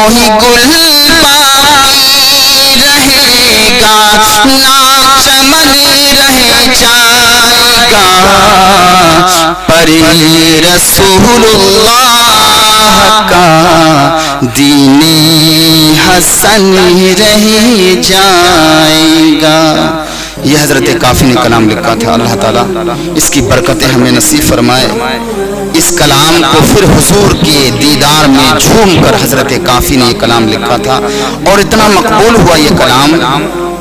وہی گل باقی رہے گا، نہ چمن رہ جائے گا، پر رسول اللہ کا دین حسن رہ جائے گا۔ یہ حضرت کافی نے کلام لکھا تھا، اللہ تعالیٰ اس کی برکتیں ہمیں نصیب فرمائے۔ اس کلام کو پھر حضور کے دیدار میں جھوم کر حضرت کافی نے یہ کلام لکھا تھا، اور اتنا مقبول ہوا یہ کلام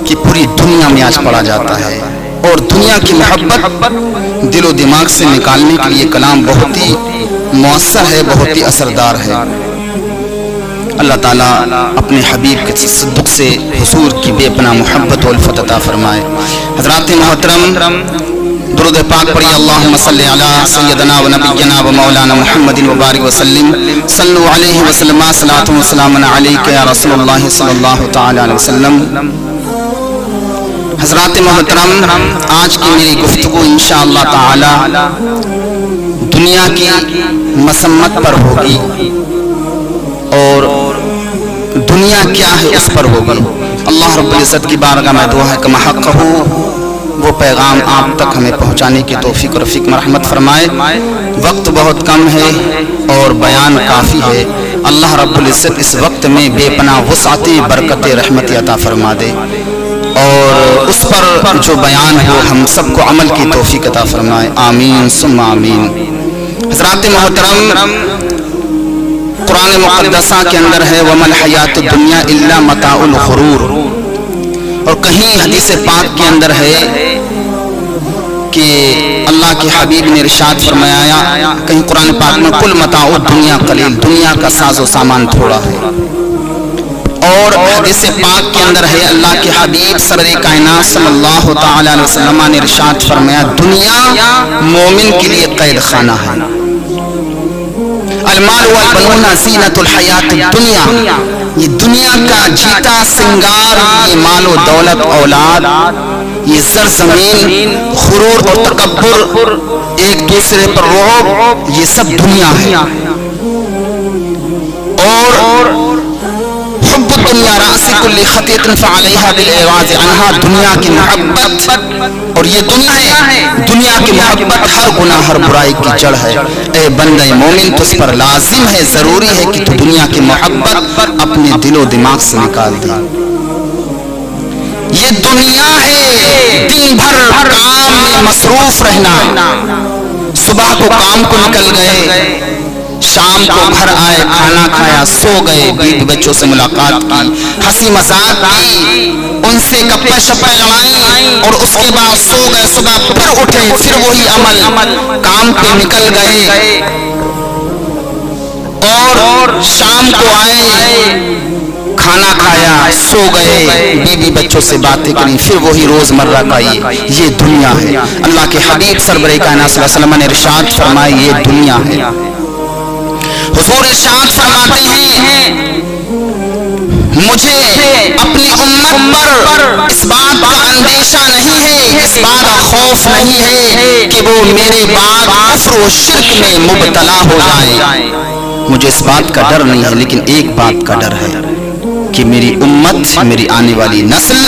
کہ پوری دنیا میں آج پڑھا جاتا ہے، اور دنیا کی محبت دل و دماغ سے نکالنے کے لیے کلام بہت ہی مؤثر ہے، بہت ہی اثردار ہے۔ اللہ تعالیٰ اپنے حبیب کے صدق سے حضور کی بے پناہ محبت و الفت عطا فرمائے۔ حضرات محترم، درود پاک پڑھیے، اللہم صلی علی سیدنا و نبینا و مولانا محمد وبارک وسلم، صلو علیہ وسلم، صلاۃ و سلام علیک یا رسول اللہ صلی اللہ تعالی علیہ وسلم۔ حضرات محترم، آج کی میری گفتگو انشاءاللہ تعالی دنیا کی مسمت پر ہوگی، اور دنیا کیا ہے اس پر ہوگی۔ اللہ رب العزت کی بارگاہ میں دعا ہے کہ محق ہو وہ پیغام آپ تک ہمیں پہنچانے کی توفیق اور رفیق مرحمت فرمائے۔ وقت بہت کم ہے اور بیان کافی ہے، اللہ رب العزت اس وقت میں بے پناہ وسعت برکت رحمت عطا فرما دے، اور اس پر جو بیان ہو ہم سب کو عمل کی توفیق عطا فرمائے، آمین ثم آمین۔ حضرات محترم، قرآن مقدسہ کے اندر ہے وَمَا الْحَيَاةُ الدُّنْيَا إِلَّا مَتَاعُ الْغُرُورِ، اور کہیں حدیث پاک کے اندر ہے کہ اللہ کے حبیب نے ارشاد فرمایا، کہیں قرآن پاک میں کل متاع الدنیا قلیل، دنیا کا ساز و سامان تھوڑا ہے، اور حدیث پاک کے اندر ہے اللہ کے حبیب سرور کائنات صلی اللہ تعالی علیہ وسلم نے ارشاد فرمایا دنیا مومن کے لیے قید خانہ ہے۔ المال والبنون زینت الحیات الدنیا، یہ دنیا کا جیتا سنگار، یہ مال و دولت اولاد، یہ سرزمین، غرور اور تکبر، ایک دوسرے پر رعب، یہ سب دنیا ہے۔ اور حب الدنیا رأس کل خطیۃ فعلیہا بالإعراض عنہا، دنیا کی محبت، اور یہ دنیا ہے، دنیا کی محبت ہر گناہ ہر برائی کی جڑ ہے۔ اے بندہ مومن، تو اس پر لازم ہے، ضروری ہے کہ تو دنیا کی محبت اپنے دل و دماغ سے نکال دے۔ یہ دنیا ہے دن بھر کام میں مصروف رہنا، صبح کو کام کو نکل گئے، شام کو گھر آئے، کھانا کھایا، سو گئے، بیوی بچوں سے ملاقات کی، ہنسی مذاق کی، ان سے گپیں شپیں لڑائیں، اور اس کے بعد سو گئے، صبح پھر اٹھے، پھر وہی عمل، کام پہ نکل گئے، اور شام کو آئے، کھانا کھایا، سو گئے، بیوی بچوں سے باتیں کریں، پھر وہی روز مرہ کا یہ دنیا ہے۔ اللہ کے حبیب سرور کائنات صلی اللہ علیہ وسلم نے ارشاد فرمایا یہ دنیا ہے۔ حضور ارشاد فرماتے ہیں مجھے اپنی امت پر اس بات کا اندیشہ نہیں ہے، اس بات کا خوف نہیں ہے کہ وہ میرے بعد کفر و شرک میں مبتلا ہو جائے، مجھے اس بات کا ڈر نہیں ہے، لیکن ایک بات کا ڈر ہے کہ میری امت، میری آنے والی نسل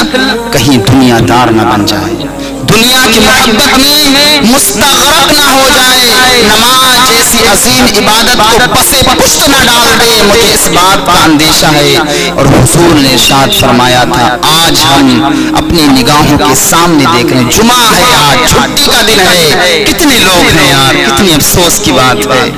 کہیں دنیا دار نہ بن جائے، دنیا کی محبت میں مستغرق نہ ہو جائے، نماز جیسی عظیم عبادت کو پسے پشت نہ ڈال دے، مجھے اس بات کا اندیشہ ہے۔ اور حضور نے ارشاد فرمایا تھا آج ہم اپنی نگاہوں کے سامنے دیکھ رہے ہیں، جمعہ ہے، آج چھٹی کا دن ہے، کتنے لوگ ہیں یار، کتنی افسوس کی بات ہے،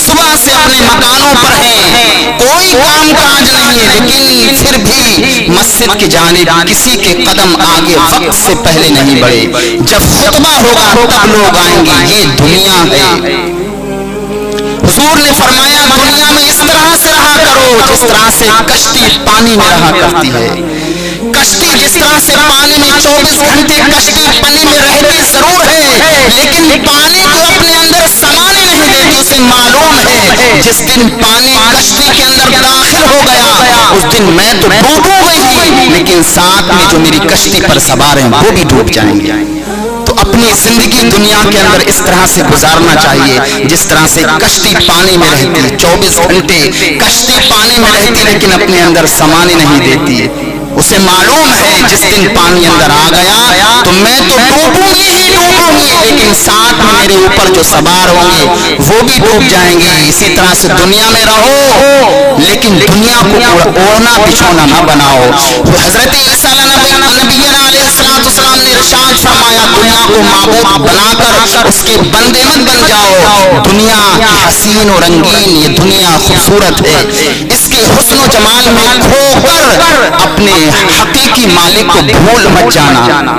صبح سے اپنے مکانوں پر ہیں، کوئی کام کاج نہیں ہے، لیکن پھر بھی مسجد کی جانب کسی کے قدم آگے وقت سے پہلے نہیں بڑھے، جب خطبہ ہوگا تب لوگ آئیں گے، یہ دنیا ہے۔ حضور نے فرمایا دنیا میں اس طرح سے رہا کرو جس طرح سے کشتی پانی میں رہا کرتی ہے، کشتی جس طرح سے پانی میں 24 گھنٹے کشتی پانی میں رہتی ضرور ہے، لیکن پانی کو اپنے اندر سمانے نہیں دیتی، اسے معلوم ہے جس دن پانی کشتی کے اندر داخل ہو گیا اس دن میں تو ڈوبوں گی، لیکن ساتھ میں جو میری کشتی پر سوار ہیں وہ بھی ڈوب جائیں گے۔ تو اپنی اپنی زندگی دنیا کے اندر اس طرح سے گزارنا چاہیے جس طرح سے کشتی پانی میں رہتی ہے، 24 گھنٹے کشتی پانی میں رہتی لیکن اپنے اندر سمانے نہیں دیتی. اسے معلوم ہے جس دن پانی اندر آ گیا تو میں تو ڈوبوں گی ہی ڈوبوں گی، لیکن ساتھ میں میرے اوپر جو سوار ہوں گے وہ بھی ڈوب جائیں گے. اسی طرح سے دنیا میں رہو لیکن دنیا کو اوڑھنا بچھونا نہ بناؤ. حضرت عیسیٰ نبینا علیہ السلام نے ارشاد فرمایا دنیا کو معبود بنا کر اس کے بندے مت بن جاؤ. دنیا حسین و رنگین، یہ دنیا خوبصورت ہے، اس کے حسن و جمال میں کھو کر اپنے حقیقی مالک کو بھول مت جانا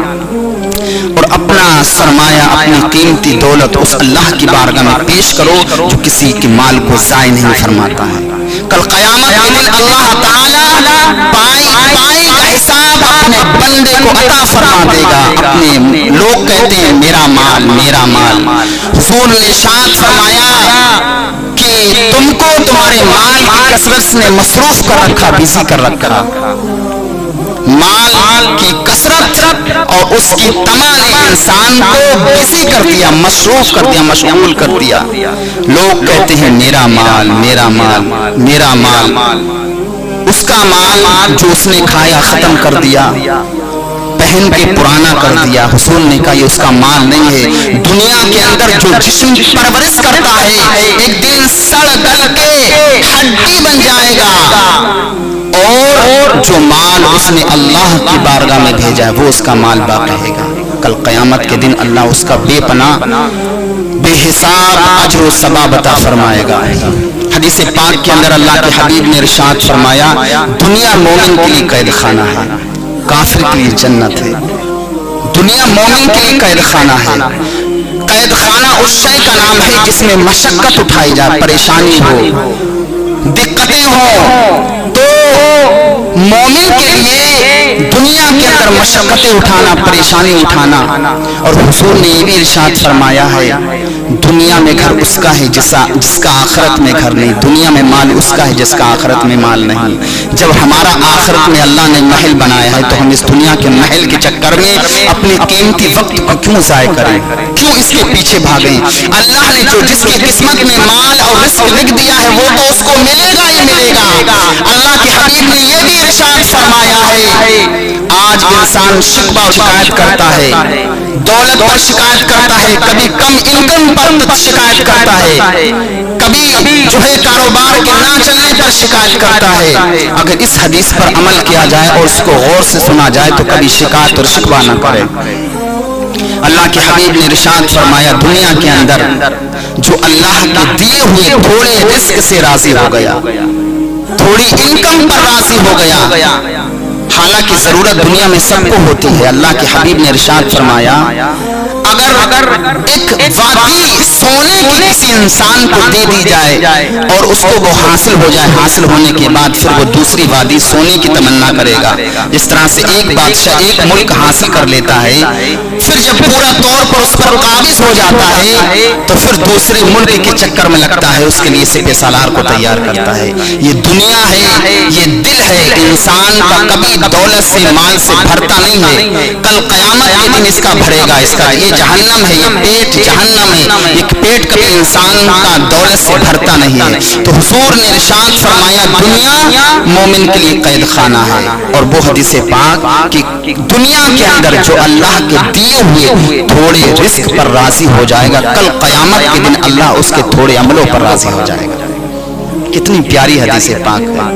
اور اپنا سرمایہ اپنی قیمتی دولت اس اللہ کی بارگاہ میں پیش کرو جو کسی کے مال کو ضائع نہیں فرماتا ہے. کل قیامت کے دن اللہ تعالی پائی کا حساب اپنے بندے کو عطا فرما دے گا. اپنے لوگ کہتے ہیں میرا مال میرا مال. حضور نے ارشاد فرمایا کہ تم کو تمہارے مال کی کثرت نے مصروف کر رکھا، بزی کر رکھا. مال کی کثرت اور اس کی طمع نے انسان کو بزی کر دیا، مصروف کر دیا، مشغول کر دیا. لوگ کہتے ہیں میرا مال میرا مال میرا مال. اس کا مال جو اس نے کھایا ختم کر دیا، پہن کے پرانا کر دیا. حضور نے کہا یہ اس کا مال نہیں ہے. دنیا کے اندر جو جسم پرورش کرتا ہے ایک دن سڑ گل کے ہڈی بن جائے گا، اور جو مال اس نے اللہ کی بارگاہ میں بھیجا ہے وہ اس کا مال باقی رہے گا. کل قیامت کے دن اللہ اس کا بے پناہ بے حساب اجر و ثواب عطا فرمائے گا. حدیث پاک کے اندر اللہ کے حبیب نے ارشاد فرمایا دنیا مومن کے لیے قید خانہ ہے، کافر کے لیے جنت ہے. دنیا مومن کے لیے قید خانہ ہے. قید خانہ اس شے کا نام ہے جس میں مشقت اٹھائی جائے، پریشانی ہو، دقتیں ہوں. تو مومن کے لیے دنیا کے اندر مشقتیں اٹھانا، پریشانی اٹھانا. اور حضور نے یہ بھی ارشاد فرمایا ہے دنیا میں گھر اس کا ہے جس کا آخرت میں گھر نہیں. دنیا میں مال اس کا ہے جس کا آخرت میں مال نہیں. جب ہمارا آخرت میں اللہ نے محل بنایا ہے تو ہم اس دنیا کے محل کے چکر میں اپنے قیمتی وقت کو کیوں ضائع کریں، کیوں اس کے پیچھے بھاگیں. اللہ نے جو جس کی قسمت میں مال اور رزق لکھ دیا ہے وہ تو اس کو ملے گا ہی ملے گا. اللہ کے حبیب نے یہ بھی ارشاد فرمایا ہے آج انسان شکوہ و شکایت کرتا ہے، دولت پر شکایت کرتا ہے، کبھی کم انکم پر شکایت کرتا ہے، کبھی جو ہے کاروبار کے نہ چلنے پر شکایت کرتا ہے. اگر اس حدیث پر عمل کیا جائے اور اس کو غور سے سنا جائے تو کبھی شکایت اور شکوہ نہ کرے. اللہ کے حبیب نے ارشاد فرمایا دنیا کے اندر جو اللہ کے دیے ہوئے تھوڑے رزق سے راضی ہو گیا، تھوڑی انکم پر راضی ہو گیا، حالانکہ ضرورت دنیا میں سب کو ہوتی ہے. اللہ کے حبیب نے ارشاد فرمایا اگر ایک وادی سونے کی کسی انسان کو دے دی جائے اور اس کو وہ حاصل ہو جائے، حاصل ہونے کے بعد پھر وہ دوسری وادی سونے کی تمنا کرے گا. جس طرح سے ایک بادشاہ ایک ملک حاصل کر لیتا ہے، پھر جب پورا طور پر اس پر قابض ہو جاتا ہے تو پھر دوسرے ملک کے چکر میں لگتا ہے، اس کے لیے سپہ سالار کو تیار کرتا ہے. یہ دنیا ہے، یہ دل ہے، انسان کا کبھی دولت سے مال سے بھرتا نہیں ہے. کل قیامت کے دن اس کا بھرے گا. اس کا یہ جہنم ہے، یہ پیٹ جہنم ہے. یہ پیٹ کبھی انسان کا دولت سے بھرتا نہیں ہے. تو حضور نے ارشاد فرمایا دنیا مومن کے لیے قید خانہ ہے. اور وہ حدیث پاک کہ دنیا کے اندر جو اللہ کے دیے ہوئے تھوڑے رزق پر راضی ہو جائے گا، کل قیامت کے دن اللہ اس کے تھوڑے عملوں پر راضی ہو جائے گا. کتنی پیاری حدیث پاک ہے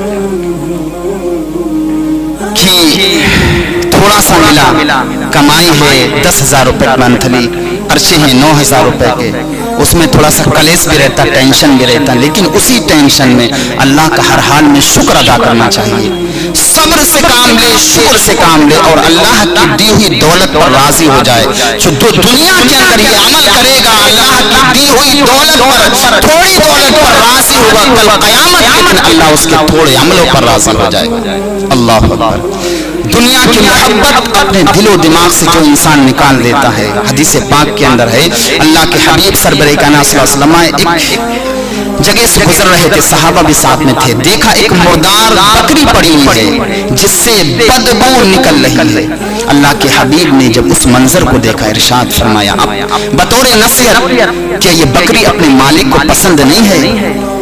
کہ تھوڑا سا ملا، کمائی ہے 10,000 روپے منتھلی، خرچے ہیں 9,000 روپے کے، اس میں تھوڑا سا کلیش بھی رہتا، ٹینشن بھی رہتا، لیکن اسی ٹینشن میں اللہ کا ہر حال میں شکر ادا کرنا چاہیے. صبر سے کام لے، شکر سے کام لے اور اللہ کی دی ہوئی دولت پر راضی ہو جائے. جو دنیا کے اندر یہ عمل کرے گا اللہ کی دی ہوئی دولت پر، تھوڑی دولت پر راضی ہوگا، کل قیامت کے دن اللہ اس کے تھوڑے عملوں پر راضی ہو جائے گا. اللہ اکبر. دنیا کی محبت اپنے دل و دماغ سے جو انسان نکال دیتا ہے، حدیث پاک کے اندر ہے اللہ کے حبیب سربراہ کائنات صلی اللہ علیہ وسلم ایک جگہ سے گزر رہے تھے، صحابہ بھی ساتھ میں تھے. دیکھا ایک مردار بکری پڑی ہوئی ہے جس سے بدبو نکل رہی ہے. اللہ کے حبیب نے جب اس منظر کو دیکھا ارشاد فرمایا اب بطور نصیحت کہ یہ بکری اپنے مالک کو پسند نہیں ہے